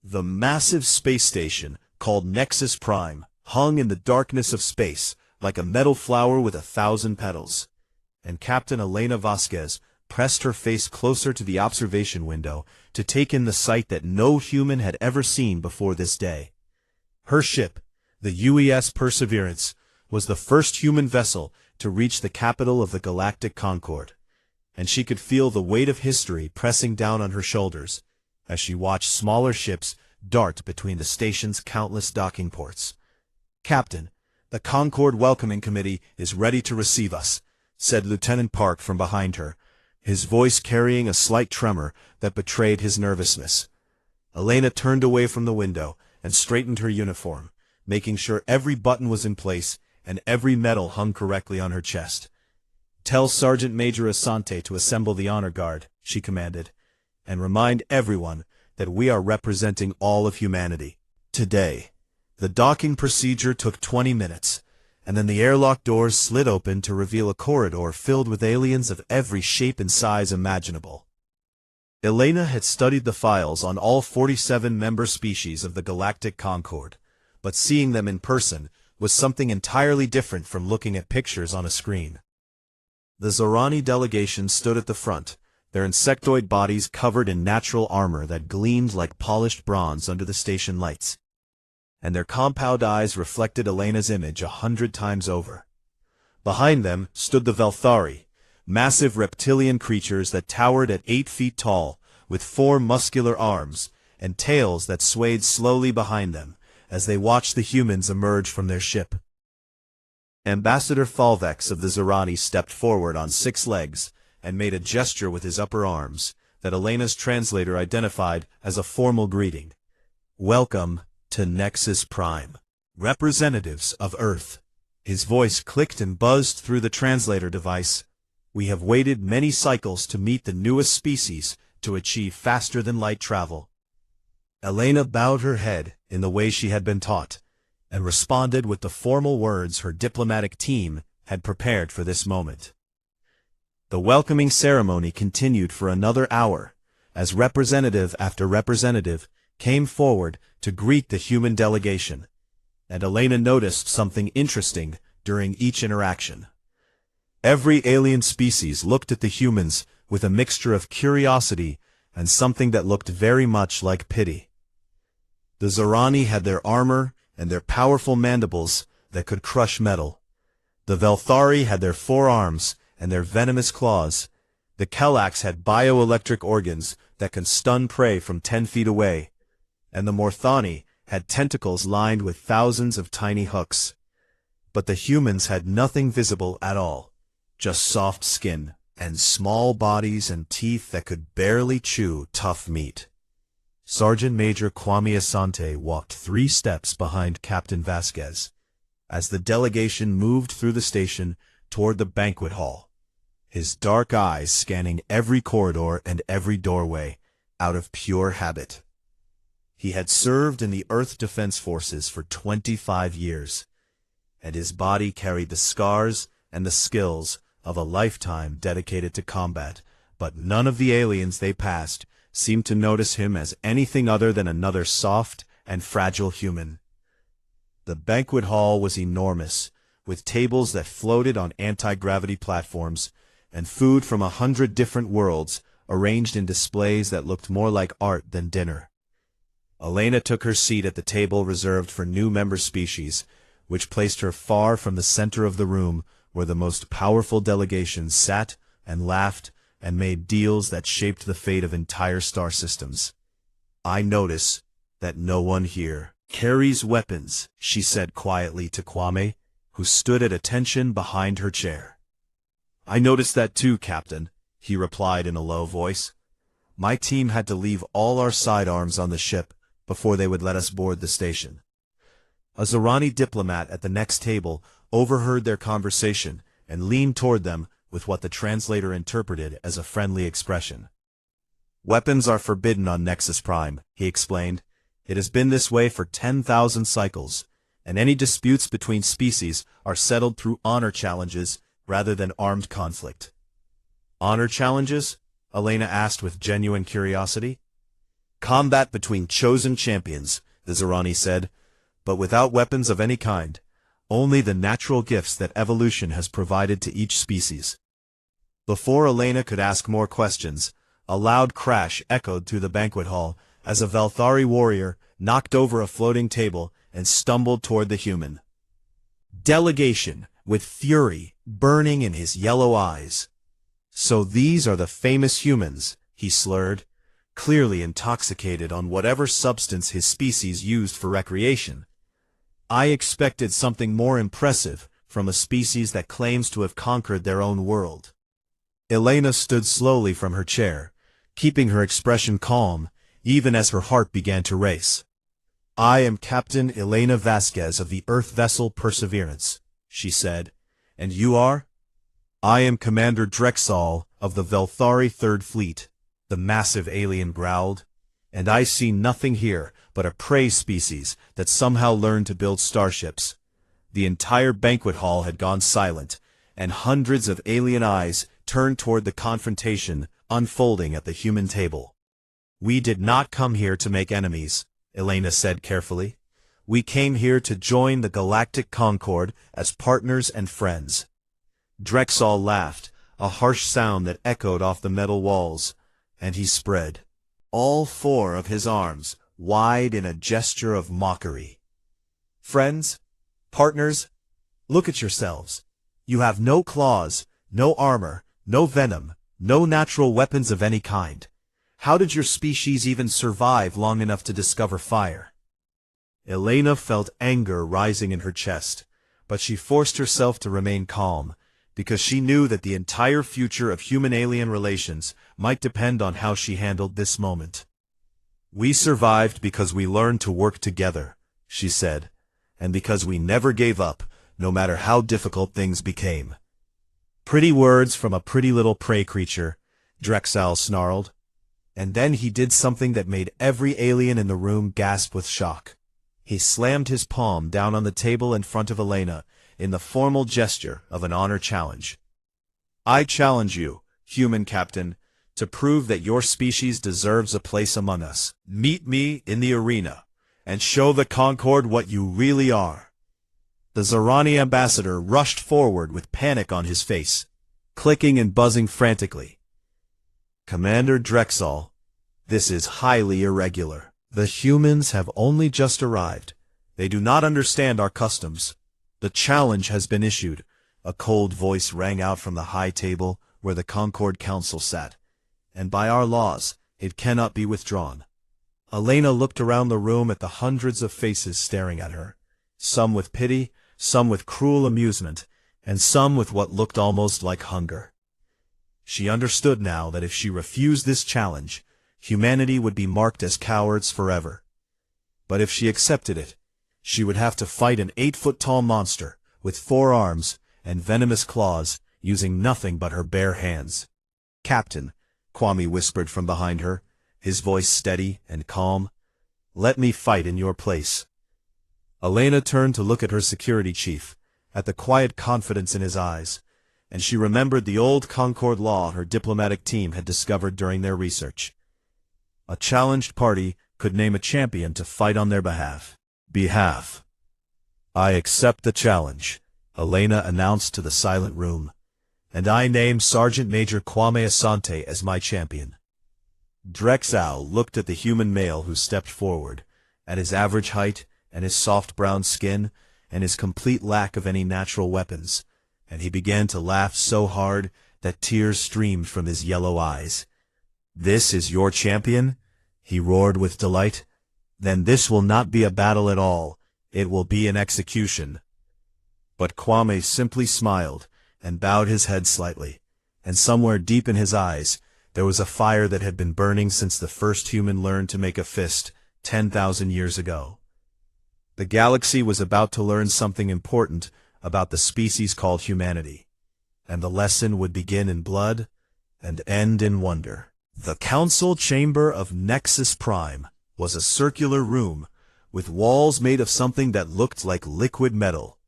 The massive space station, called Nexus Prime, hung in the darkness of space, like a metal flower with 1,000 petals. And Captain Elena Vasquez pressed her face closer to the observation window to take in the sight that no human had ever seen before this day. Her ship, the UES Perseverance, was the first human vessel to reach the capital of the Galactic Concord, and she could feel the weight of history pressing down on her shoulders as she watched smaller ships dart between the station's countless docking ports. "Captain, the Concord Welcoming Committee is ready to receive us," said Lieutenant Park from behind her, his voice carrying a slight tremor that betrayed his nervousness. Elena turned away from the window and straightened her uniform, making sure every button was in place and every medal hung correctly on her chest. "Tell Sergeant Major Asante to assemble the honor guard," she commanded, "and remind everyone that we are representing all of humanity." Today, the docking procedure took 20 minutes, and then the airlock doors slid open to reveal a corridor filled with aliens of every shape and size imaginable. Elena had studied the files on all 47 member species of the Galactic Concord, but seeing them in person was something entirely different from looking at pictures on a screen. The Zorani delegation stood at the front, their insectoid bodies covered in natural armor that gleamed like polished bronze under the station lights, and their compound eyes reflected Elena's image 100 times over. Behind them stood the Velthari, massive reptilian creatures that towered at 8 feet tall, with 4 muscular arms, and tails that swayed slowly behind them as they watched the humans emerge from their ship. Ambassador Falvex of the Zorani stepped forward on 6 legs and made a gesture with his upper arms that Elena's translator identified as a formal greeting. "Welcome to Nexus Prime, representatives of Earth." His voice clicked and buzzed through the translator device. "We have waited many cycles to meet the newest species to achieve faster-than-light travel." Elena bowed her head in the way she had been taught, and responded with the formal words her diplomatic team had prepared for this moment. The welcoming ceremony continued for another hour, as representative after representative came forward to greet the human delegation, and Elena noticed something interesting during each interaction. Every alien species looked at the humans with a mixture of curiosity and something that looked very much like pity. The Zorani had their armor and their powerful mandibles that could crush metal. The Velthari had their 4 arms and their venomous claws. The Kellax had bioelectric organs that can stun prey from 10 feet away, and the Morthani had tentacles lined with thousands of tiny hooks. But the humans had nothing visible at all, just soft skin, and small bodies and teeth that could barely chew tough meat. Sergeant Major Kwame Asante walked 3 steps behind Captain Vasquez, as the delegation moved through the station toward the banquet hall, his dark eyes scanning every corridor and every doorway, out of pure habit. He had served in the Earth Defense Forces for 25 years, and his body carried the scars and the skills of a lifetime dedicated to combat, but none of the aliens they passed seemed to notice him as anything other than another soft and fragile human. The banquet hall was enormous, with tables that floated on anti-gravity platforms, and food from 100 different worlds arranged in displays that looked more like art than dinner. Elena took her seat at the table reserved for new member species, which placed her far from the center of the room where the most powerful delegations sat and laughed and made deals that shaped the fate of entire star systems. "I notice that no one here carries weapons," she said quietly to Kwame, who stood at attention behind her chair. "I noticed that too, Captain," he replied in a low voice. "My team had to leave all our sidearms on the ship before they would let us board the station." A Zorani diplomat at the next table overheard their conversation and leaned toward them with what the translator interpreted as a friendly expression. "Weapons are forbidden on Nexus Prime," he explained. "It has been this way for 10,000 cycles, and any disputes between species are settled through honor challenges rather than armed conflict." "Honor challenges?" Elena asked with genuine curiosity. Combat between chosen champions, the Zarani said, but without weapons of any kind, only the natural gifts that evolution has provided to each species. Before Elena could ask more questions, a loud crash echoed through the banquet hall as a Velthari warrior knocked over a floating table and stumbled toward the human delegation, with fury burning in his yellow eyes. "So these are the famous humans," he slurred, clearly intoxicated on whatever substance his species used for recreation. "I expected something more impressive from a species that claims to have conquered their own world." Elena stood slowly from her chair, keeping her expression calm, even as her heart began to race. "I am Captain Elena Vasquez of the Earth vessel Perseverance," she said. "And you are?" "I am Commander Drexel of the Velthari Third Fleet," the massive alien growled. "And I see nothing here but a prey species that somehow learned to build starships." The entire banquet hall had gone silent, and hundreds of alien eyes turned toward the confrontation unfolding at the human table. "We did not come here to make enemies," Elena said carefully. "We came here to join the galactic concord as partners and friends." Drexel laughed, a harsh sound that echoed off the metal walls, and he spread all four of his arms wide in a gesture of mockery. "Friends? Partners? Look at yourselves. You have no claws, no armor, no venom, no natural weapons of any kind. How did your species even survive long enough to discover fire?" Elena felt anger rising in her chest, but she forced herself to remain calm, because she knew that the entire future of human-alien relations might depend on how she handled this moment. "We survived because we learned to work together," she said, "and because we never gave up, no matter how difficult things became." "Pretty words from a pretty little prey creature," Drexel snarled. And then he did something that made every alien in the room gasp with shock. He slammed his palm down on the table in front of Elena in the formal gesture of an honor challenge. "I challenge you, human captain, to prove that your species deserves a place among us. Meet me in the arena, and show the Concord what you really are." The Zarani ambassador rushed forward with panic on his face, clicking and buzzing frantically. "Commander Drexel, this is highly irregular. The humans have only just arrived. They do not understand our customs. The challenge has been issued," a cold voice rang out from the high table where the Concord Council sat, "and by our laws, it cannot be withdrawn." Elena looked around the room at the hundreds of faces staring at her, some with pity, some with cruel amusement, and some with what looked almost like hunger. She understood now that if she refused this challenge, humanity would be marked as cowards forever. But if she accepted it, she would have to fight an 8-foot-tall monster with 4 arms and venomous claws, using nothing but her bare hands. "Captain," Kwame whispered from behind her, his voice steady and calm, "let me fight in your place." Elena turned to look at her security chief, at the quiet confidence in his eyes, and she remembered the old Concord law her diplomatic team had discovered during their research. A challenged party could name a champion to fight on their behalf. "I accept the challenge," Elena announced to the silent room, "and I name Sergeant Major Kwame Asante as my champion." Drexel looked at the human male who stepped forward, at his average height and his soft brown skin and his complete lack of any natural weapons, and he began to laugh so hard that tears streamed from his yellow eyes. "This is your champion?" he roared with delight. "Then this will not be a battle at all. It will be an execution." But Kwame simply smiled and bowed his head slightly, and somewhere deep in his eyes there was a fire that had been burning since the first human learned to make a fist 10,000 years ago. The galaxy was about to learn something important about the species called humanity, and the lesson would begin in blood and end in wonder. The council chamber of Nexus Prime was a circular room with walls made of something that looked like liquid metal,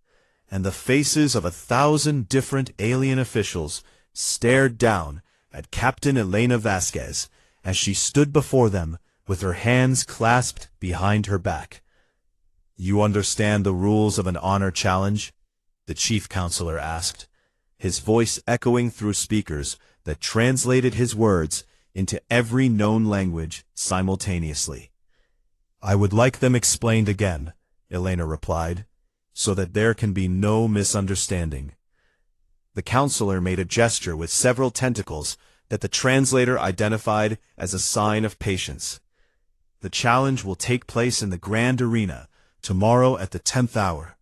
and the faces of 1,000 different alien officials stared down at Captain Elena Vasquez as she stood before them, with her hands clasped behind her back. "You understand the rules of an honor challenge?" the chief counselor asked, his voice echoing through speakers that translated his words into every known language simultaneously. "I would like them explained again," Elena replied, "so that there can be no misunderstanding." The counselor made a gesture with several tentacles that the translator identified as a sign of patience. "The challenge will take place in the Grand Arena tomorrow at the 10th hour,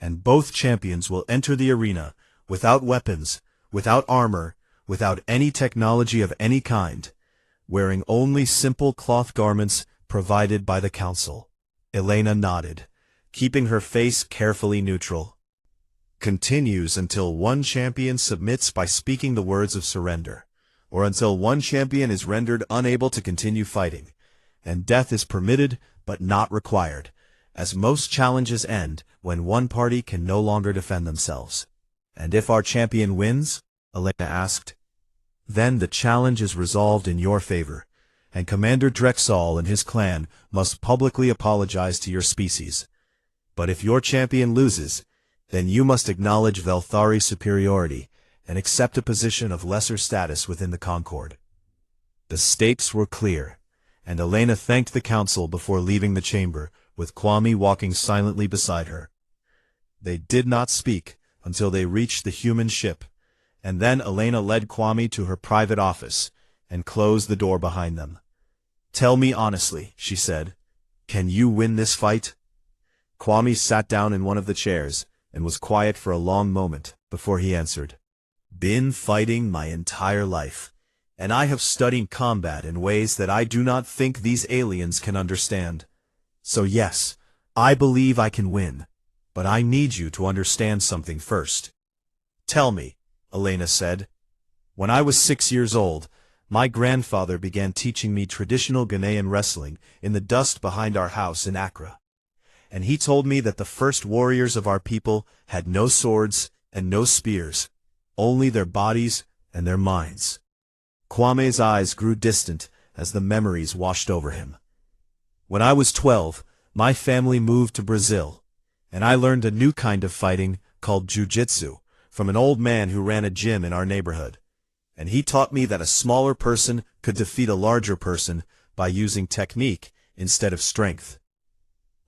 and both champions will enter the arena without weapons, without armor, without any technology of any kind, wearing only simple cloth garments provided by the council." Elena nodded, keeping her face carefully neutral. "Continues until one champion submits by speaking the words of surrender, or until one champion is rendered unable to continue fighting, and death is permitted but not required, as most challenges end when one party can no longer defend themselves." "And if our champion wins?" Elena asked. "Then the challenge is resolved in your favor, and Commander Drexel and his clan must publicly apologize to your species. But if your champion loses, then you must acknowledge Velthari's superiority and accept a position of lesser status within the Concord." The stakes were clear, and Elena thanked the council before leaving the chamber, with Kwame walking silently beside her. They did not speak until they reached the human ship, and then Elena led Kwame to her private office and closed the door behind them. "Tell me honestly," she said, "can you win this fight?" Kwame sat down in one of the chairs and was quiet for a long moment before he answered. "Been fighting my entire life, and I have studied combat in ways that I do not think these aliens can understand. So yes, I believe I can win, but I need you to understand something first." "Tell me," Elena said. "When I was 6 years old, my grandfather began teaching me traditional Ghanaian wrestling in the dust behind our house in Accra. And he told me that the first warriors of our people had no swords and no spears, only their bodies and their minds." Kwame's eyes grew distant as the memories washed over him. "When I was 12, my family moved to Brazil, and I learned a new kind of fighting called jiu-jitsu from an old man who ran a gym in our neighborhood. And he taught me that a smaller person could defeat a larger person by using technique instead of strength."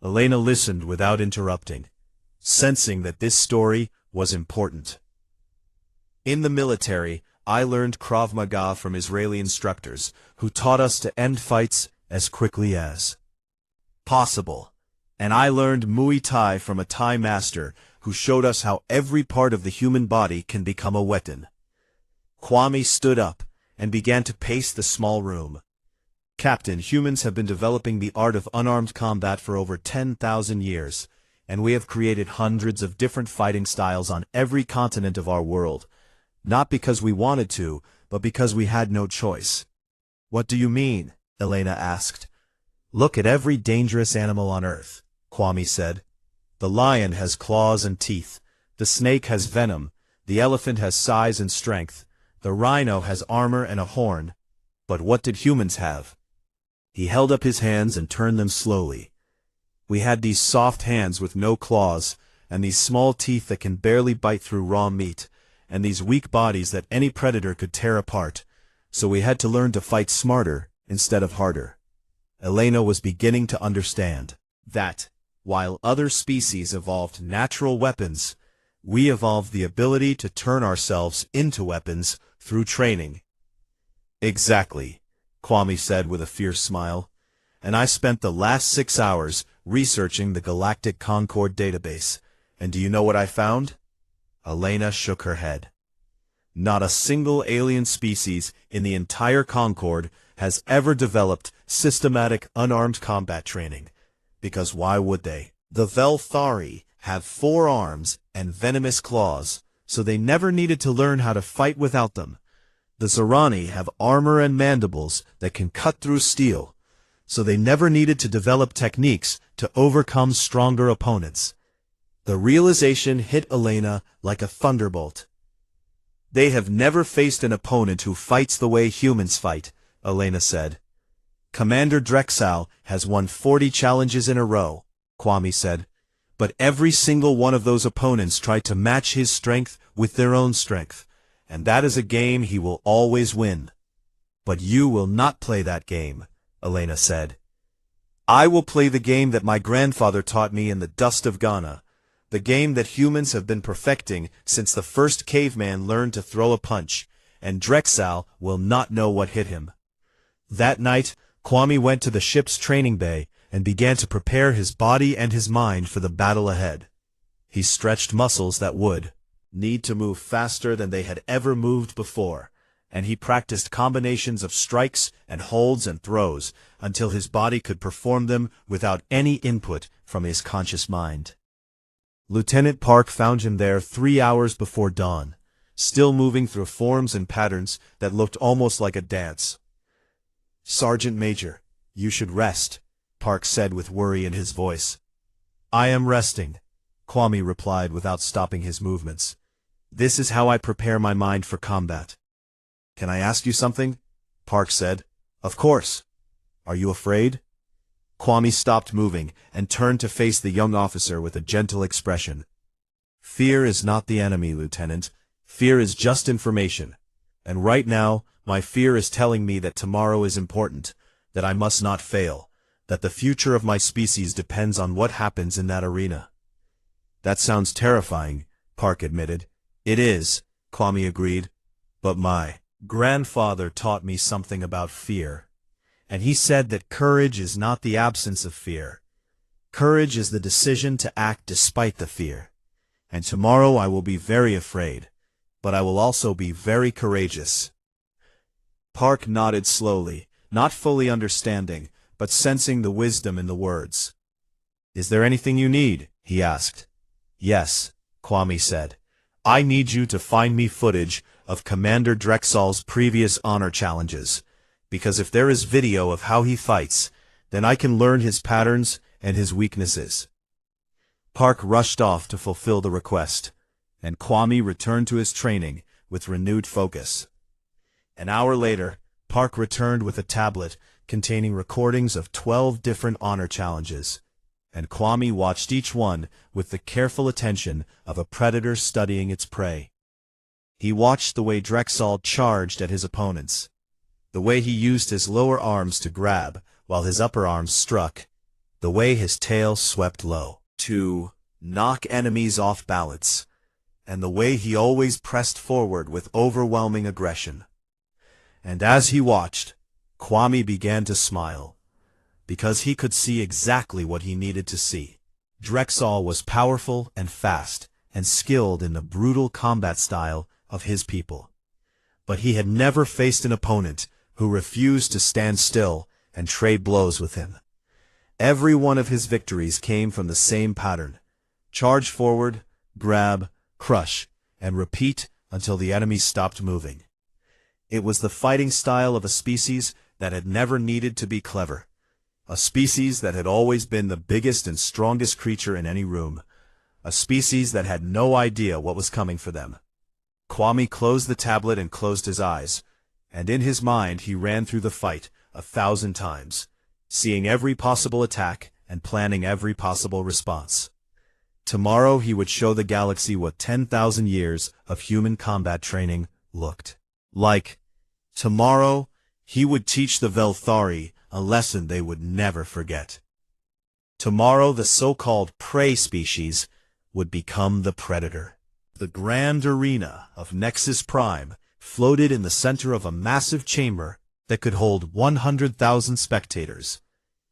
Elena listened without interrupting, sensing that this story was important. "In the military, I learned Krav Maga from Israeli instructors who taught us to end fights as quickly as possible. And I learned Muay Thai from a Thai master who showed us how every part of the human body can become a weapon." Kwame stood up and began to pace the small room. "Captain, humans have been developing the art of unarmed combat for over 10,000 years, and we have created hundreds of different fighting styles on every continent of our world, not because we wanted to, but because we had no choice." "What do you mean?" Elena asked. "Look at every dangerous animal on Earth," Kwame said. "The lion has claws and teeth, the snake has venom, the elephant has size and strength, the rhino has armor and a horn. But what did humans have?" He held up his hands and turned them slowly. "We had these soft hands with no claws, and these small teeth that can barely bite through raw meat, and these weak bodies that any predator could tear apart. So we had to learn to fight smarter instead of harder." Elena was beginning to understand that, while other species evolved natural weapons, we evolved the ability to turn ourselves into weapons through training. "Exactly," Kwame said with a fierce smile. "And I spent the last 6 hours researching the Galactic Concord database. And do you know what I found?" Elena shook her head. "Not a single alien species in the entire Concord has ever developed systematic unarmed combat training. Because why would they? The Velthari have 4 arms and venomous claws, so they never needed to learn how to fight without them. The Zorani have armor and mandibles that can cut through steel, so they never needed to develop techniques to overcome stronger opponents." The realization hit Elena like a thunderbolt. "They have never faced an opponent who fights the way humans fight," Elena said. Commander Drexel has won 40 challenges in a row, Kwame said. But every single one of those opponents tried to match his strength with their own strength, and that is a game he will always win. But you will not play that game, Elena said. I will play the game that my grandfather taught me in the dust of Ghana, the game that humans have been perfecting since the first caveman learned to throw a punch, and Drexel will not know what hit him. That night, Kwame went to the ship's training bay and began to prepare his body and his mind for the battle ahead. He stretched muscles that would need to move faster than they had ever moved before, and he practiced combinations of strikes and holds and throws until his body could perform them without any input from his conscious mind. Lieutenant Park found him there 3 hours before dawn, still moving through forms and patterns that looked almost like a dance. "Sergeant Major, you should rest," Park said with worry in his voice. "I am resting," Kwame replied without stopping his movements. "This is how I prepare my mind for combat." "Can I ask you something?" Park said. "Of course." "Are you afraid?" Kwame stopped moving and turned to face the young officer with a gentle expression. "Fear is not the enemy, Lieutenant. Fear is just information. And right now, my fear is telling me that tomorrow is important, that I must not fail, that the future of my species depends on what happens in that arena." "That sounds terrifying," Park admitted. "It is," Kwame agreed. "But my grandfather taught me something about fear. And he said that courage is not the absence of fear. Courage is the decision to act despite the fear. And tomorrow I will be very afraid, but I will also be very courageous." Park nodded slowly, not fully understanding, but sensing the wisdom in the words. "Is there anything you need?" he asked. "Yes," Kwame said. "I need you to find me footage of Commander Drexel's previous honor challenges, because if there is video of how he fights, then I can learn his patterns and his weaknesses." Park rushed off to fulfill the request, and Kwame returned to his training with renewed focus. An hour later, Park returned with a tablet containing recordings of 12 different honor challenges, and Kwame watched each one with the careful attention of a predator studying its prey. He watched the way Drexel charged at his opponents, the way he used his lower arms to grab while his upper arms struck, the way his tail swept low to knock enemies off balance, and the way he always pressed forward with overwhelming aggression. And as he watched, Kwame began to smile, because he could see exactly what he needed to see. Drexel was powerful and fast and skilled in the brutal combat style of his people. But he had never faced an opponent who refused to stand still and trade blows with him. Every one of his victories came from the same pattern: charge forward, grab, crush, and repeat until the enemy stopped moving. It was the fighting style of a species that had never needed to be clever, a species that had always been the biggest and strongest creature in any room, a species that had no idea what was coming for them. Kwame closed the tablet and closed his eyes, and in his mind he ran through the fight 1,000 times, seeing every possible attack and planning every possible response. Tomorrow he would show the galaxy what 10,000 years of human combat training looked like. Tomorrow he would teach the Velthari a lesson they would never forget. Tomorrow the so-called prey species would become the predator. The grand arena of Nexus Prime floated in the center of a massive chamber that could hold 100,000 spectators,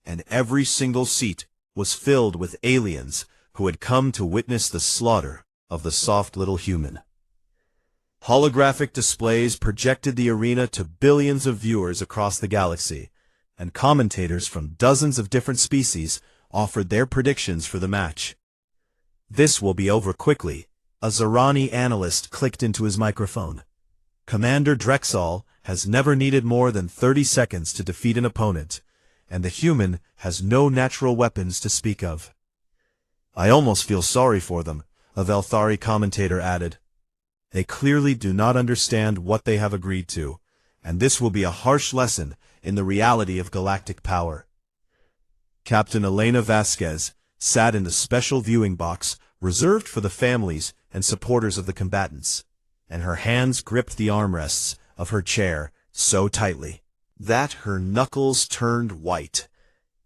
and every single seat was filled with aliens who had come to witness the slaughter of the soft little human. Holographic displays projected the arena to billions of viewers across the galaxy, and commentators from dozens of different species offered their predictions for the match. "This will be over quickly," a Zorani analyst clicked into his microphone. "Commander Drexel has never needed more than 30 seconds to defeat an opponent, and the human has no natural weapons to speak of." "I almost feel sorry for them," a Velthari commentator added. "They clearly do not understand what they have agreed to, and this will be a harsh lesson in the reality of galactic power. Captain Elena Vasquez sat in the special viewing box reserved for the families and supporters of the combatants, and her hands gripped the armrests of her chair so tightly that her knuckles turned white.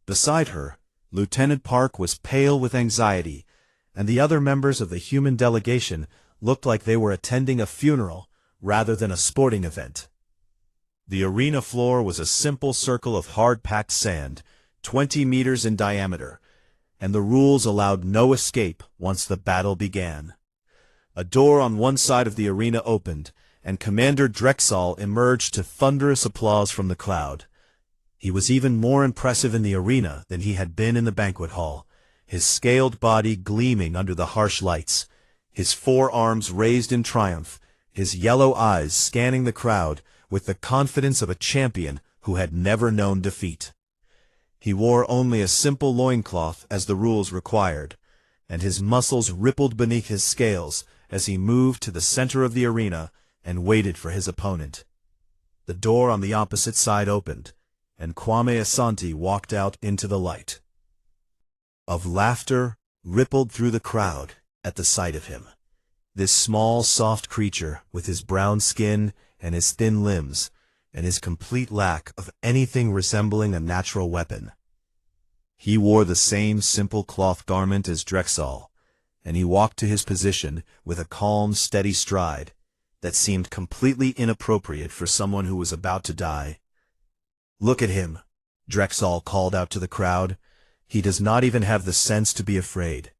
Beside her, Lieutenant Park was pale with anxiety, and the other members of the human delegation looked like they were attending a funeral rather than a sporting event. The arena floor was a simple circle of hard-packed sand, 20 meters in diameter, and the rules allowed no escape once the battle began. A door on one side of the arena opened, and Commander Drexel emerged to thunderous applause from the crowd. He was even more impressive in the arena than he had been in the banquet hall, his scaled body gleaming under the harsh lights, his forearms raised in triumph, his yellow eyes scanning the crowd with the confidence of a champion who had never known defeat. He wore only a simple loincloth as the rules required, and his muscles rippled beneath his scales as he moved to the center of the arena and waited for his opponent. The door on the opposite side opened, and Kwame Asante walked out into the light. Of laughter rippled through the crowd at the sight of him. This small, soft creature, with his brown skin and his thin limbs, and his complete lack of anything resembling a natural weapon. He wore the same simple cloth garment as Drexel, and he walked to his position with a calm, steady stride that seemed completely inappropriate for someone who was about to die. "Look at him," Drexel called out to the crowd. "He does not even have the sense to be afraid."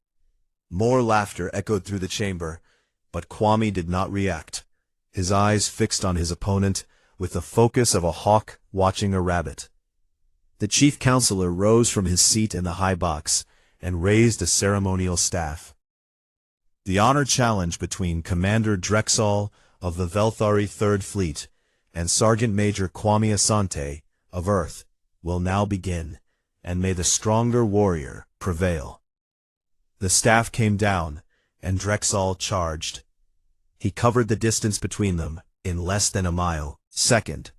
More laughter echoed through the chamber, but Kwame did not react, his eyes fixed on his opponent with the focus of a hawk watching a rabbit. The chief counselor rose from his seat in the high box and raised a ceremonial staff. The honor challenge between Commander Drexel of the Velthari 3rd Fleet and Sergeant Major Kwame Asante of Earth will now begin, and may the stronger warrior prevail. The staff came down, and Drexel charged. He covered the distance between them in less than a millisecond,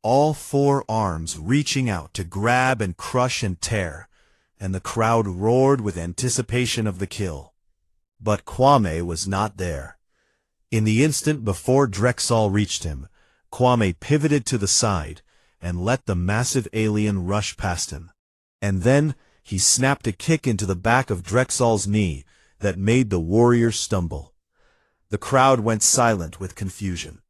all four arms reaching out to grab and crush and tear, and the crowd roared with anticipation of the kill. But Kwame was not there. In the instant before Drexel reached him, Kwame pivoted to the side and let the massive alien rush past him. And then he snapped a kick into the back of Drexel's knee that made the warrior stumble. The crowd went silent with confusion.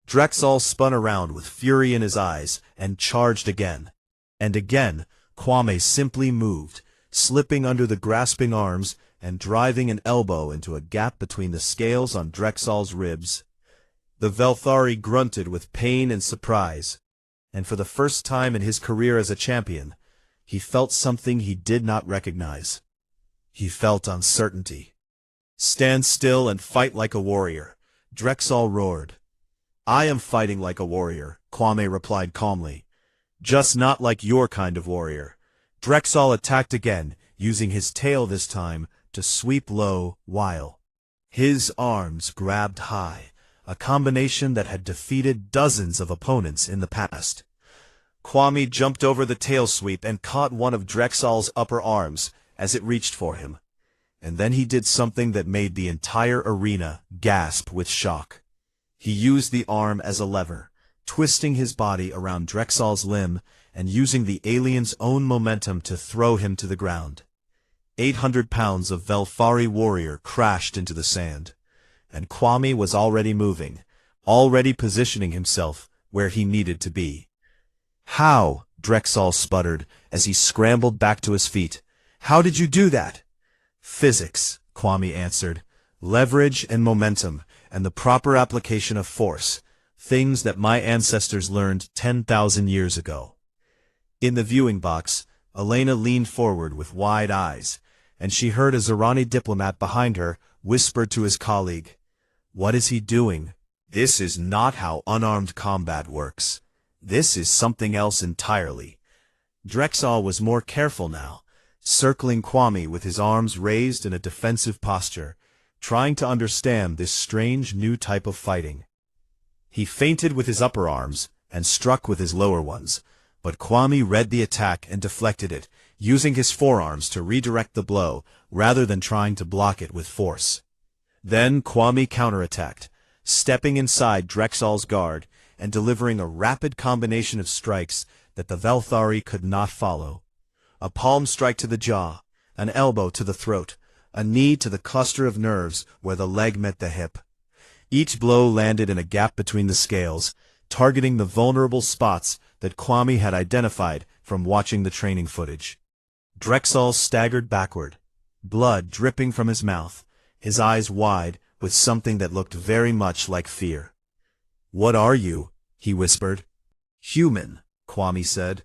Drexel spun around with fury in his eyes and charged again. And again, Kwame simply moved, slipping under the grasping arms and driving an elbow into a gap between the scales on Drexel's ribs. The Velthari grunted with pain and surprise, and for the first time in his career as a champion, he felt something he did not recognize. He felt uncertainty. "Stand still and fight like a warrior," Drexel roared. "I am fighting like a warrior," Kwame replied calmly. "Just not like your kind of warrior." Drexel attacked again, using his tail this time to sweep low while his arms grabbed high, a combination that had defeated dozens of opponents in the past. Kwame jumped over the tail sweep and caught one of Drexel's upper arms as it reached for him. And then he did something that made the entire arena gasp with shock. He used the arm as a lever, twisting his body around Drexel's limb and using the alien's own momentum to throw him to the ground. 800 pounds of Velthari warrior crashed into the sand, and Kwame was already moving, already positioning himself where he needed to be. "How?" Drexel sputtered as he scrambled back to his feet. "How did you do that?" "Physics," Kwame answered. "Leverage and momentum, and the proper application of force, things that my ancestors learned 10,000 years ago." In the viewing box, Elena leaned forward with wide eyes, and she heard a Zerani diplomat behind her whisper to his colleague, "What is he doing? This is not how unarmed combat works. This is something else entirely." Drexel was more careful now, circling Kwame with his arms raised in a defensive posture, trying to understand this strange new type of fighting. He feinted with his upper arms and struck with his lower ones, But Kwame read the attack and deflected it, using his forearms to redirect the blow rather than trying to block it with force. Then Kwame counterattacked, stepping inside Drexel's guard and delivering a rapid combination of strikes that the Velthari could not follow. A palm strike to the jaw, an elbow to the throat, a knee to the cluster of nerves where the leg met the hip. Each blow landed in a gap between the scales, targeting the vulnerable spots that Kwame had identified from watching the training footage. Drexel staggered backward, blood dripping from his mouth, his eyes wide with something that looked very much like fear. "What are you?" he whispered. "Human," Kwame said.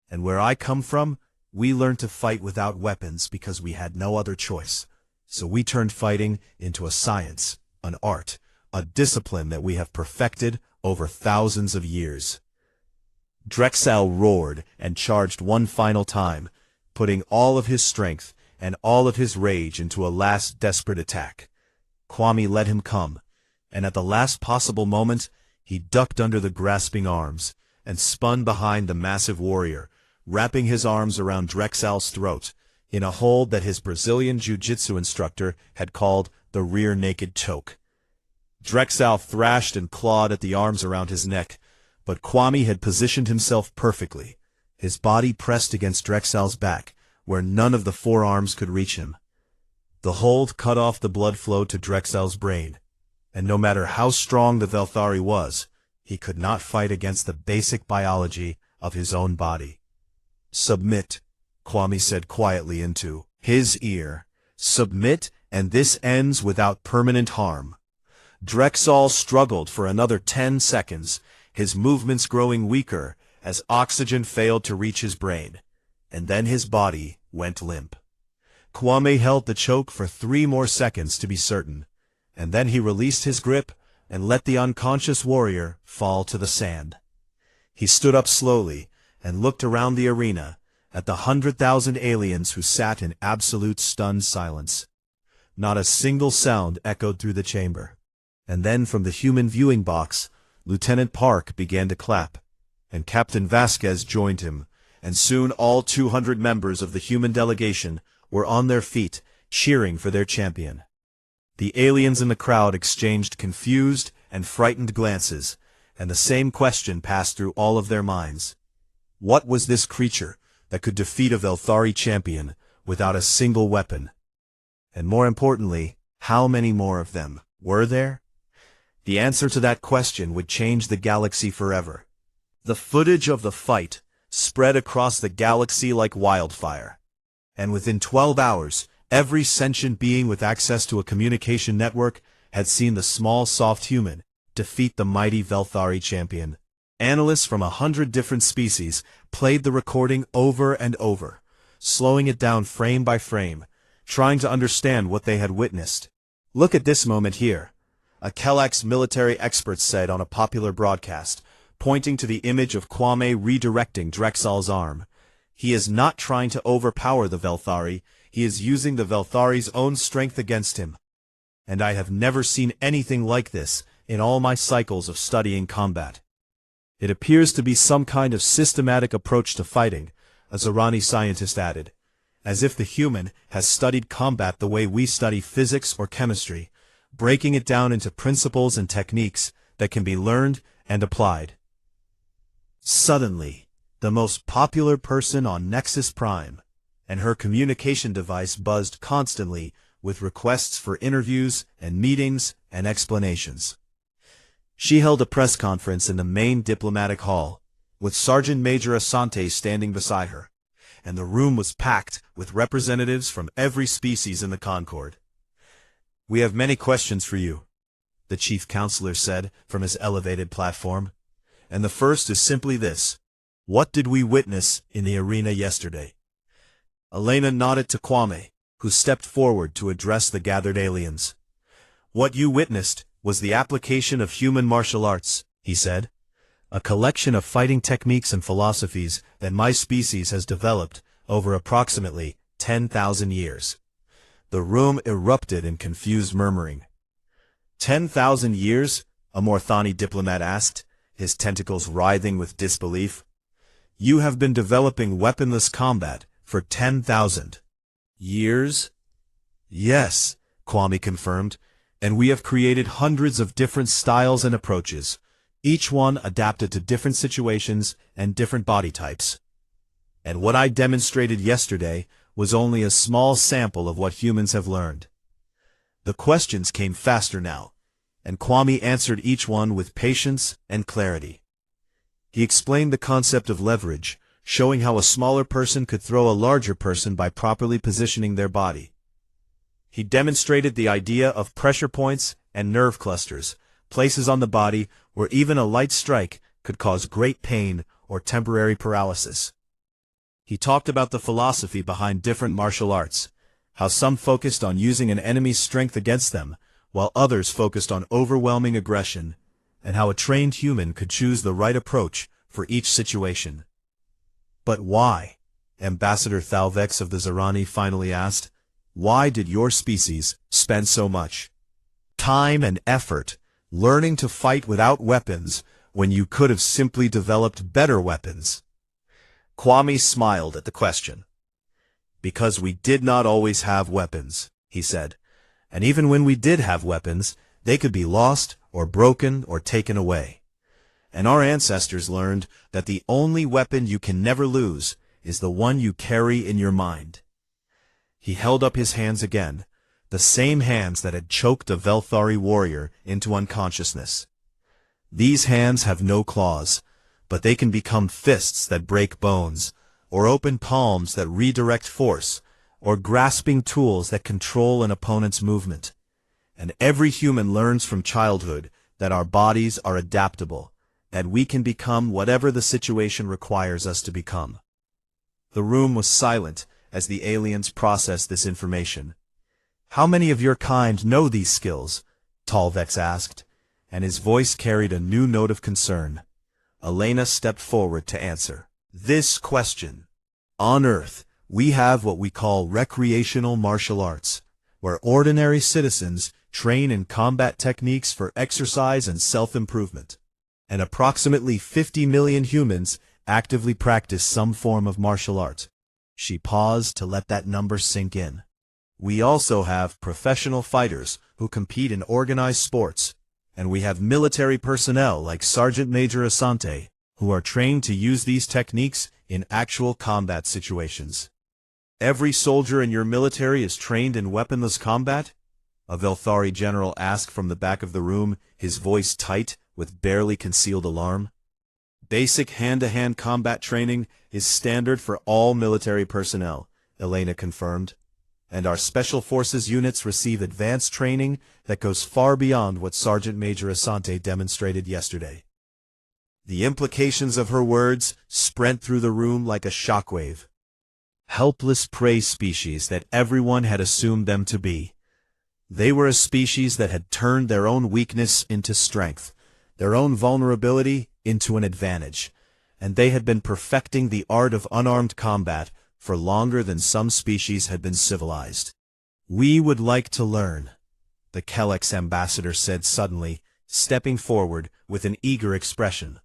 "And where I come from, we learned to fight without weapons because we had no other choice. So we turned fighting into a science, an art, a discipline that we have perfected over thousands of years." Drexel roared and charged one final time, putting all of his strength and all of his rage into a last desperate attack. Kwame let him come, and at the last possible moment, he ducked under the grasping arms and spun behind the massive warrior, wrapping his arms around Drexel's throat in a hold that his Brazilian jiu-jitsu instructor had called the rear naked choke. Drexel thrashed and clawed at the arms around his neck, but Kwame had positioned himself perfectly, his body pressed against Drexel's back, where none of the forearms could reach him. The hold cut off the blood flow to Drexel's brain, and no matter how strong the Velthari was, he could not fight against the basic biology of his own body. "Submit," Kwame said quietly into his ear. "Submit, and this ends without permanent harm." Drexel struggled for another 10 seconds, his movements growing weaker as oxygen failed to reach his brain, and then his body went limp. Kwame held the choke for 3 more seconds to be certain, and then he released his grip and let the unconscious warrior fall to the sand. He stood up slowly and looked around the arena at the 100,000 aliens who sat in absolute stunned silence. Not a single sound echoed through the chamber. And then from the human viewing box, Lieutenant Park began to clap, and Captain Vasquez joined him, and soon all 200 members of the human delegation were on their feet, cheering for their champion. The aliens in the crowd exchanged confused and frightened glances, and the same question passed through all of their minds. What was this creature that could defeat a Velthari champion without a single weapon? And more importantly, how many more of them were there? The answer to that question would change the galaxy forever. The footage of the fight spread across the galaxy like wildfire, and within 12 hours, every sentient being with access to a communication network had seen the small soft human defeat the mighty Velthari champion. Analysts from 100 different species played the recording over and over, slowing it down frame by frame, trying to understand what they had witnessed. "Look at this moment here," a Kellex military expert said on a popular broadcast, pointing to the image of Kwame redirecting Drexel's arm. "He is not trying to overpower the Velthari, he is using the Velthari's own strength against him. And I have never seen anything like this in all my cycles of studying combat. It appears to be some kind of systematic approach to fighting," a Zorani scientist added, "as if the human has studied combat the way we study physics or chemistry, breaking it down into principles and techniques that can be learned and applied." Suddenly, the most popular person on Nexus Prime and her communication device buzzed constantly with requests for interviews and meetings and explanations. She held a press conference in the main diplomatic hall, with Sergeant Major Asante standing beside her, and the room was packed with representatives from every species in the Concord. "We have many questions for you," the chief counselor said from his elevated platform. "And the first is simply this. What did we witness in the arena yesterday?" Elena nodded to Kwame, who stepped forward to address the gathered aliens. "What you witnessed was the application of human martial arts," he said. "A collection of fighting techniques and philosophies that my species has developed over approximately 10,000 years. The room erupted in confused murmuring. 10,000 years? A Morthani diplomat asked, his tentacles writhing with disbelief. You have been developing weaponless combat for 10,000 years? Yes, Kwame confirmed, and we have created hundreds of different styles and approaches, each one adapted to different situations and different body types. And what I demonstrated yesterday was only a small sample of what humans have learned. The questions came faster now, and Kwame answered each one with patience and clarity. He explained the concept of leverage, showing how a smaller person could throw a larger person by properly positioning their body. He demonstrated the idea of pressure points and nerve clusters, places on the body where even a light strike could cause great pain or temporary paralysis. He talked about the philosophy behind different martial arts, how some focused on using an enemy's strength against them, while others focused on overwhelming aggression, and how a trained human could choose the right approach for each situation. But why? Ambassador Thalvex of the Zarani finally asked. Why did your species spend so much time and effort learning to fight without weapons when you could have simply developed better weapons? Kwame smiled at the question. Because we did not always have weapons, he said. And even when we did have weapons, they could be lost or broken or taken away. And our ancestors learned that the only weapon you can never lose is the one you carry in your mind. He held up his hands again, the same hands that had choked a Velthari warrior into unconsciousness. These hands have no claws, but they can become fists that break bones, or open palms that redirect force, or grasping tools that control an opponent's movement. And every human learns from childhood that our bodies are adaptable, that we can become whatever the situation requires us to become. The room was silent as the aliens processed this information. How many of your kind know these skills? Thalvex asked, and his voice carried a new note of concern. Elena stepped forward to answer this question. On Earth, we have what we call recreational martial arts, where ordinary citizens train in combat techniques for exercise and self-improvement. And approximately 50 million humans actively practice some form of martial art. She paused to let that number sink in. We also have professional fighters who compete in organized sports, and we have military personnel like Sergeant Major Asante, who are trained to use these techniques in actual combat situations. Every soldier in your military is trained in weaponless combat? A Velthari general asked from the back of the room, his voice tight with barely concealed alarm. Basic hand-to-hand combat training is standard for all military personnel, Elena confirmed, and our Special Forces units receive advanced training that goes far beyond what Sergeant Major Asante demonstrated yesterday. The implications of her words spread through the room like a shockwave. Helpless prey species that everyone had assumed them to be. They were a species that had turned their own weakness into strength, their own vulnerability into an advantage, and they had been perfecting the art of unarmed combat for longer than some species had been civilized. We would like to learn, the Kellex ambassador said suddenly, stepping forward with an eager expression.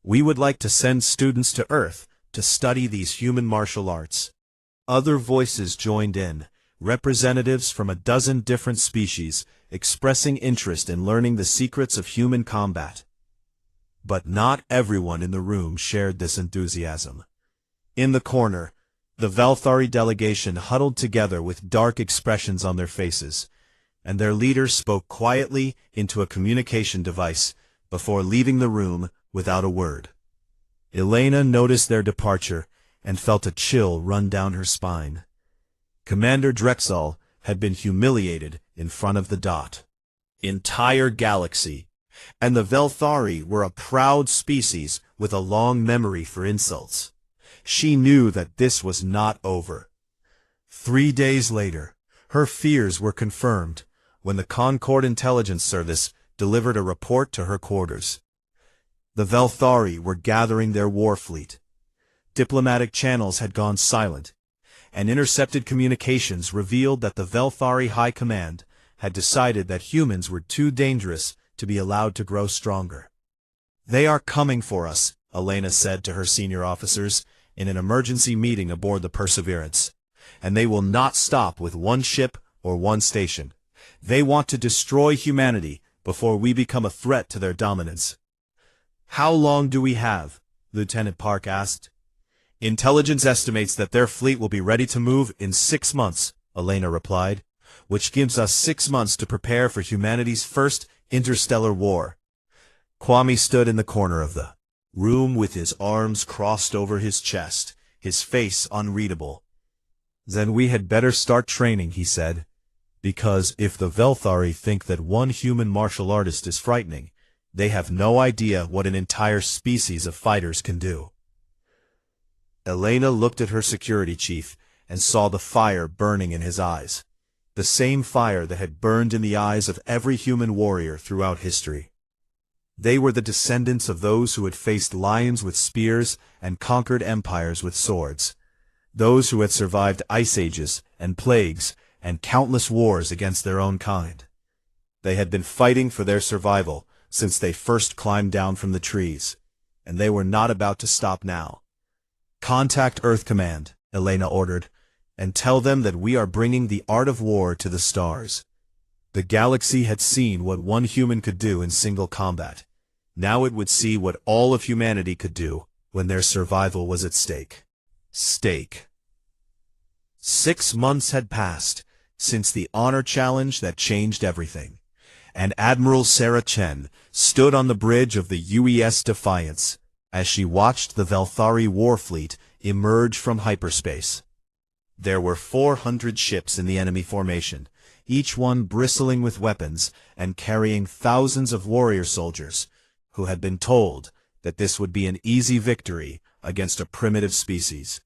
We would like to send students to Earth to study these human martial arts. Other voices joined in, representatives from a dozen different species expressing interest in learning the secrets of human combat. But not everyone in the room shared this enthusiasm. In the corner, the Velthari delegation huddled together with dark expressions on their faces, and their leader spoke quietly into a communication device before leaving the room without a word. Elena noticed their departure and felt a chill run down her spine. Commander Drexel had been humiliated in front of the entire galaxy, and the Velthari were a proud species with a long memory for insults. She knew that this was not over. 3 days later, her fears were confirmed when the Concord Intelligence Service delivered a report to her quarters. The Velthari were gathering their war fleet. Diplomatic channels had gone silent, and intercepted communications revealed that the Velthari High Command had decided that humans were too dangerous to be allowed to grow stronger. They are coming for us, Elena said to her senior officers in an emergency meeting aboard the Perseverance. And they will not stop with one ship or one station. They want to destroy humanity before we become a threat to their dominance. How long do we have? Lieutenant Park asked. Intelligence estimates that their fleet will be ready to move in 6 months, Elena replied, which gives us 6 months to prepare for humanity's first interstellar war. Kwame stood in the corner of the room with his arms crossed over his chest, his face unreadable. Then we had better start training, he said, because if the Velthari think that one human martial artist is frightening, they have no idea what an entire species of fighters can do. Elena looked at her security chief and saw the fire burning in his eyes, the same fire that had burned in the eyes of every human warrior throughout history. They were the descendants of those who had faced lions with spears and conquered empires with swords, those who had survived ice ages and plagues and countless wars against their own kind. They had been fighting for their survival since they first climbed down from the trees, and they were not about to stop now. Contact Earth Command, Elena ordered, and tell them that we are bringing the art of war to the stars. The galaxy had seen what one human could do in single combat. Now it would see what all of humanity could do when their survival was at stake. 6 months had passed since the honor challenge that changed everything, and Admiral Sarah Chen stood on the bridge of the UES Defiance as she watched the Velthari war fleet emerge from hyperspace. There were 400 ships in the enemy formation, each one bristling with weapons and carrying thousands of warrior soldiers who had been told that this would be an easy victory against a primitive species.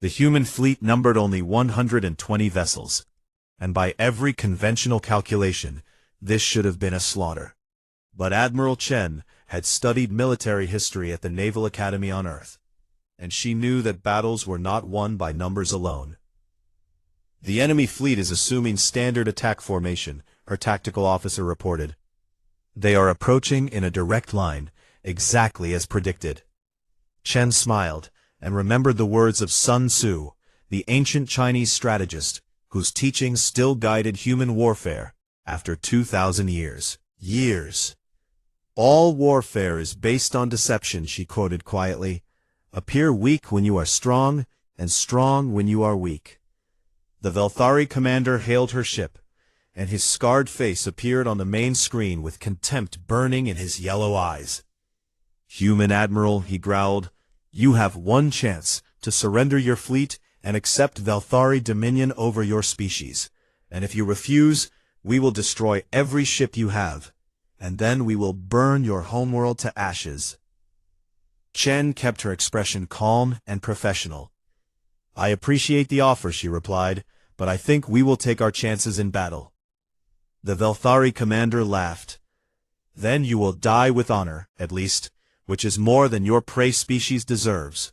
The human fleet numbered only 120 vessels, and by every conventional calculation, this should have been a slaughter. But Admiral Chen had studied military history at the Naval Academy on Earth, and she knew that battles were not won by numbers alone. The enemy fleet is assuming standard attack formation, her tactical officer reported. They are approaching in a direct line, exactly as predicted. Chen smiled and remembered the words of Sun Tzu, the ancient Chinese strategist, whose teachings still guided human warfare after 2,000 years. All warfare is based on deception, she quoted quietly. Appear weak when you are strong, and strong when you are weak. The Velthari commander hailed her ship, and his scarred face appeared on the main screen with contempt burning in his yellow eyes. Human Admiral, he growled, you have one chance to surrender your fleet and accept Velthari dominion over your species, and if you refuse, we will destroy every ship you have, and then we will burn your homeworld to ashes. Chen kept her expression calm and professional. I appreciate the offer, she replied, but I think we will take our chances in battle. The Velthari commander laughed. Then you will die with honor, at least, which is more than your prey species deserves.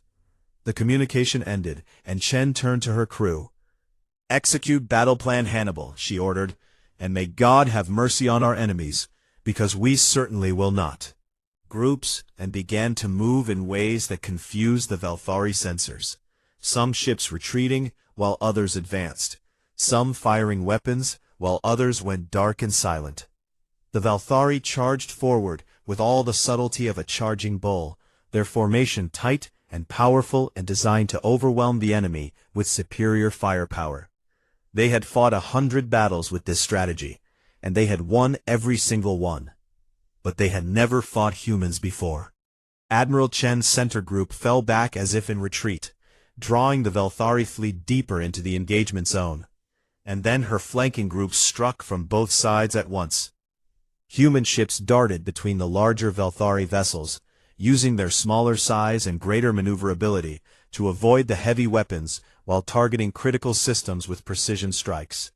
The communication ended, and Chen turned to her crew. Execute battle plan Hannibal, she ordered, and may God have mercy on our enemies, because we certainly will not. Groups, and began to move in ways that confused the Velthari sensors. Some ships retreating, while others advanced. Some firing weapons, while others went dark and silent. The Velthari charged forward with all the subtlety of a charging bull, their formation tight and powerful and designed to overwhelm the enemy with superior firepower. They had fought 100 battles with this strategy, and they had won every single one. But they had never fought humans before. Admiral Chen's center group fell back as if in retreat, drawing the Velthari fleet deeper into the engagement zone. And then her flanking groups struck from both sides at once. Human ships darted between the larger Velthari vessels, using their smaller size and greater maneuverability to avoid the heavy weapons while targeting critical systems with precision strikes.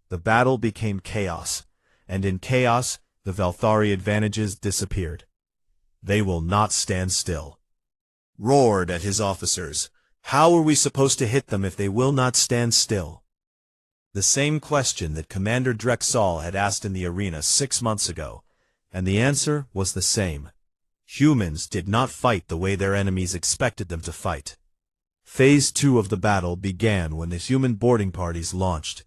The battle became chaos, and in chaos, the Velthari advantages disappeared. They will not stand still. Roared at his officers. How are we supposed to hit them if they will not stand still? The same question that Commander Drexel had asked in the arena 6 months ago, and the answer was the same. Humans did not fight the way their enemies expected them to fight. Phase 2 of the battle began when the human boarding parties launched.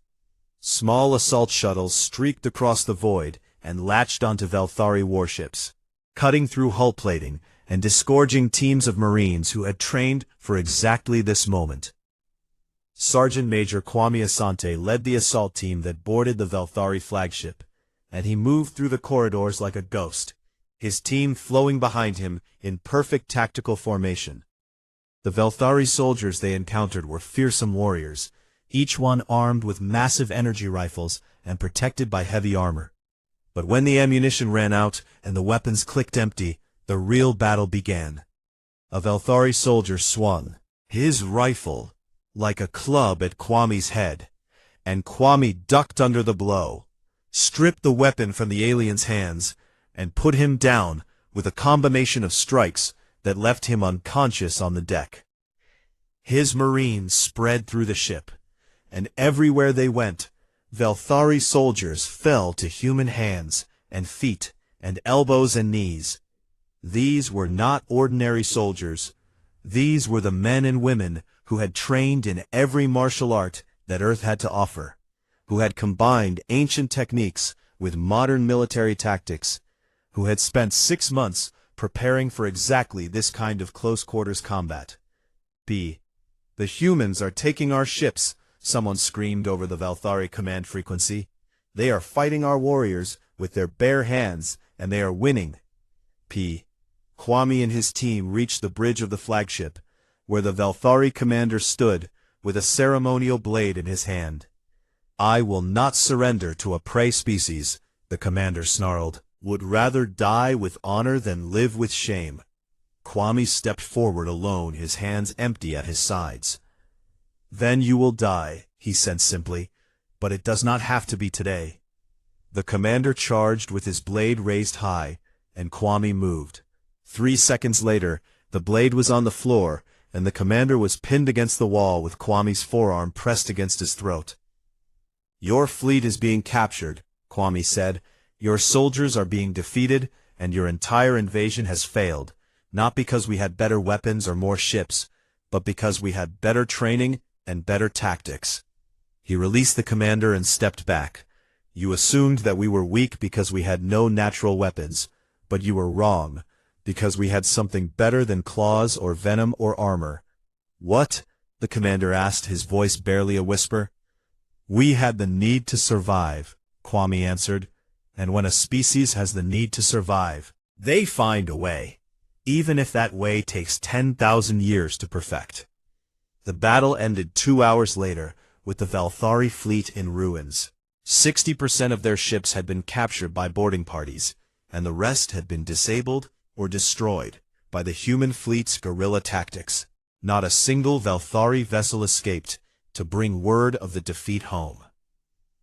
Small assault shuttles streaked across the void and latched onto Velthari warships, cutting through hull plating and disgorging teams of Marines who had trained for exactly this moment. Sergeant Major Kwame Asante led the assault team that boarded the Velthari flagship, and he moved through the corridors like a ghost, his team flowing behind him in perfect tactical formation. The Velthari soldiers they encountered were fearsome warriors, each one armed with massive energy rifles and protected by heavy armor. But when the ammunition ran out and the weapons clicked empty, the real battle began. A Velthari soldier swung his rifle like a club at Kwame's head, and Kwame ducked under the blow, stripped the weapon from the alien's hands, and put him down with a combination of strikes that left him unconscious on the deck. His Marines spread through the ship, and everywhere they went, Velthari soldiers fell to human hands and feet and elbows and knees. These were not ordinary soldiers. These were the men and women who had trained in every martial art that Earth had to offer, who had combined ancient techniques with modern military tactics, who had spent 6 months preparing for exactly this kind of close-quarters combat. "The humans are taking our ships," someone screamed over the Velthari command frequency. "They are fighting our warriors with their bare hands, and they are winning." Kwame and his team reached the bridge of the flagship, where the Velthari commander stood with a ceremonial blade in his hand. "I will not surrender to a prey species," the commander snarled. "Would rather die with honor than live with shame." Kwame stepped forward alone, his hands empty at his sides. "Then you will die," he said simply, "but it does not have to be today." The commander charged with his blade raised high, and Kwame moved. 3 seconds later, the blade was on the floor, and the commander was pinned against the wall with Kwame's forearm pressed against his throat. "Your fleet is being captured," Kwame said. "Your soldiers are being defeated, and your entire invasion has failed, not because we had better weapons or more ships, but because we had better training and better tactics." He released the commander and stepped back. "You assumed that we were weak because we had no natural weapons, but you were wrong, because we had something better than claws or venom or armor." "What?" the commander asked, his voice barely a whisper. "We had the need to survive," Kwame answered. "And when a species has the need to survive, they find a way, even if that way takes 10,000 years to perfect." The battle ended 2 hours later, with the Velthari fleet in ruins. 60% of their ships had been captured by boarding parties, and the rest had been disabled or destroyed by the human fleet's guerrilla tactics. Not a single Velthari vessel escaped to bring word of the defeat home.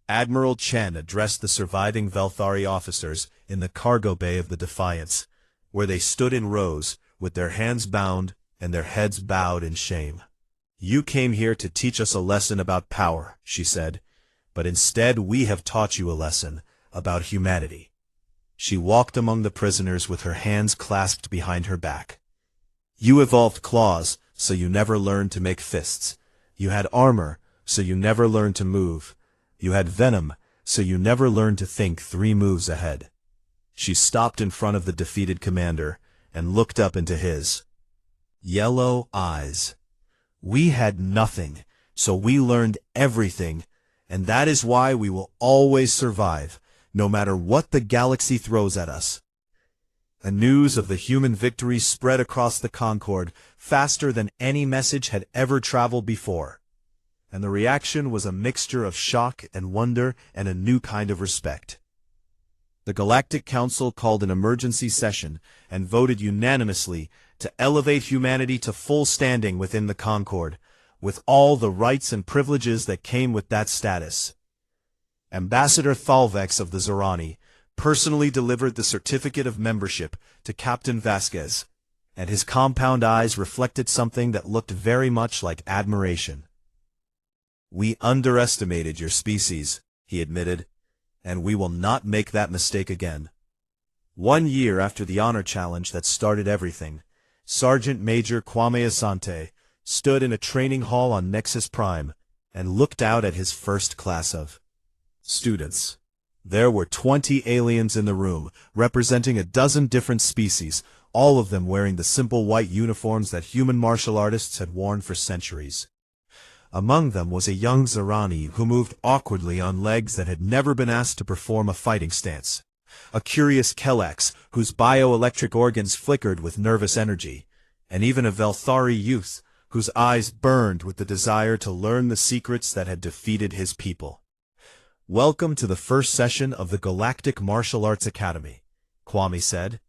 Admiral Chen addressed the surviving Velthari officers in the cargo bay of the Defiance, where they stood in rows, with their hands bound and their heads bowed in shame. "You came here to teach us a lesson about power," she said, "but instead we have taught you a lesson about humanity." She walked among the prisoners with her hands clasped behind her back. "You evolved claws, so you never learned to make fists. You had armor, so you never learned to move. You had venom, so you never learned to think 3 moves ahead." She stopped in front of the defeated commander and looked up into his yellow eyes. "We had nothing, so we learned everything, and that is why we will always survive, no matter what the galaxy throws at us." The news of the human victory spread across the Concorde faster than any message had ever traveled before, and the reaction was a mixture of shock and wonder and a new kind of respect. The Galactic Council called an emergency session and voted unanimously to elevate humanity to full standing within the Concorde, with all the rights and privileges that came with that status. Ambassador Thalvex of the Zorani personally delivered the certificate of membership to Captain Vasquez, and his compound eyes reflected something that looked very much like admiration. "We underestimated your species," he admitted, "and we will not make that mistake again." 1 year after the honor challenge that started everything, Sergeant Major Kwame Asante stood in a training hall on Nexus Prime and looked out at his first class of students. There were 20 aliens in the room, representing a dozen different species, all of them wearing the simple white uniforms that human martial artists had worn for centuries. Among them was a young Zarani who moved awkwardly on legs that had never been asked to perform a fighting stance. A curious Kelex whose bioelectric organs flickered with nervous energy, and even a Velthari youth whose eyes burned with the desire to learn the secrets that had defeated his people. "Welcome to the first session of the Galactic Martial Arts Academy," Kwame said,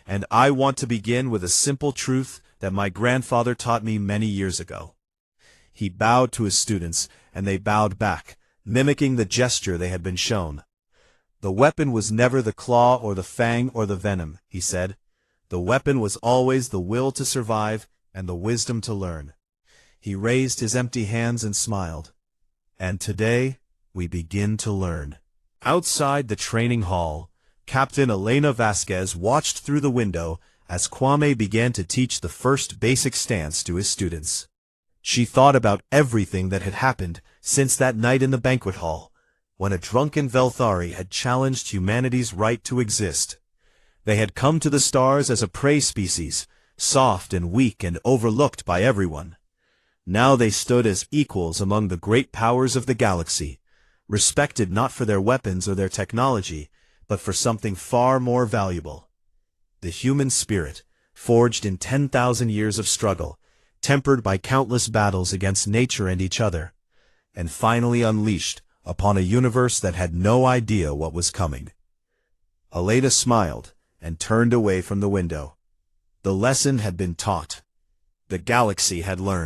"and I want to begin with a simple truth that my grandfather taught me many years ago." He bowed to his students, and they bowed back, mimicking the gesture they had been shown. "The weapon was never the claw or the fang or the venom," he said. "The weapon was always the will to survive and the wisdom to learn." He raised his empty hands and smiled. "And today, we begin to learn." Outside the training hall, Captain Elena Vasquez watched through the window as Kwame began to teach the first basic stance to his students. She thought about everything that had happened since that night in the banquet hall, when a drunken Velthari had challenged humanity's right to exist. They had come to the stars as a prey species, soft and weak and overlooked by everyone. Now they stood as equals among the great powers of the galaxy, respected not for their weapons or their technology, but for something far more valuable. The human spirit, forged in 10,000 years of struggle, tempered by countless battles against nature and each other, and finally unleashed upon a universe that had no idea what was coming. Elena smiled and turned away from the window. The lesson had been taught. The galaxy had learned.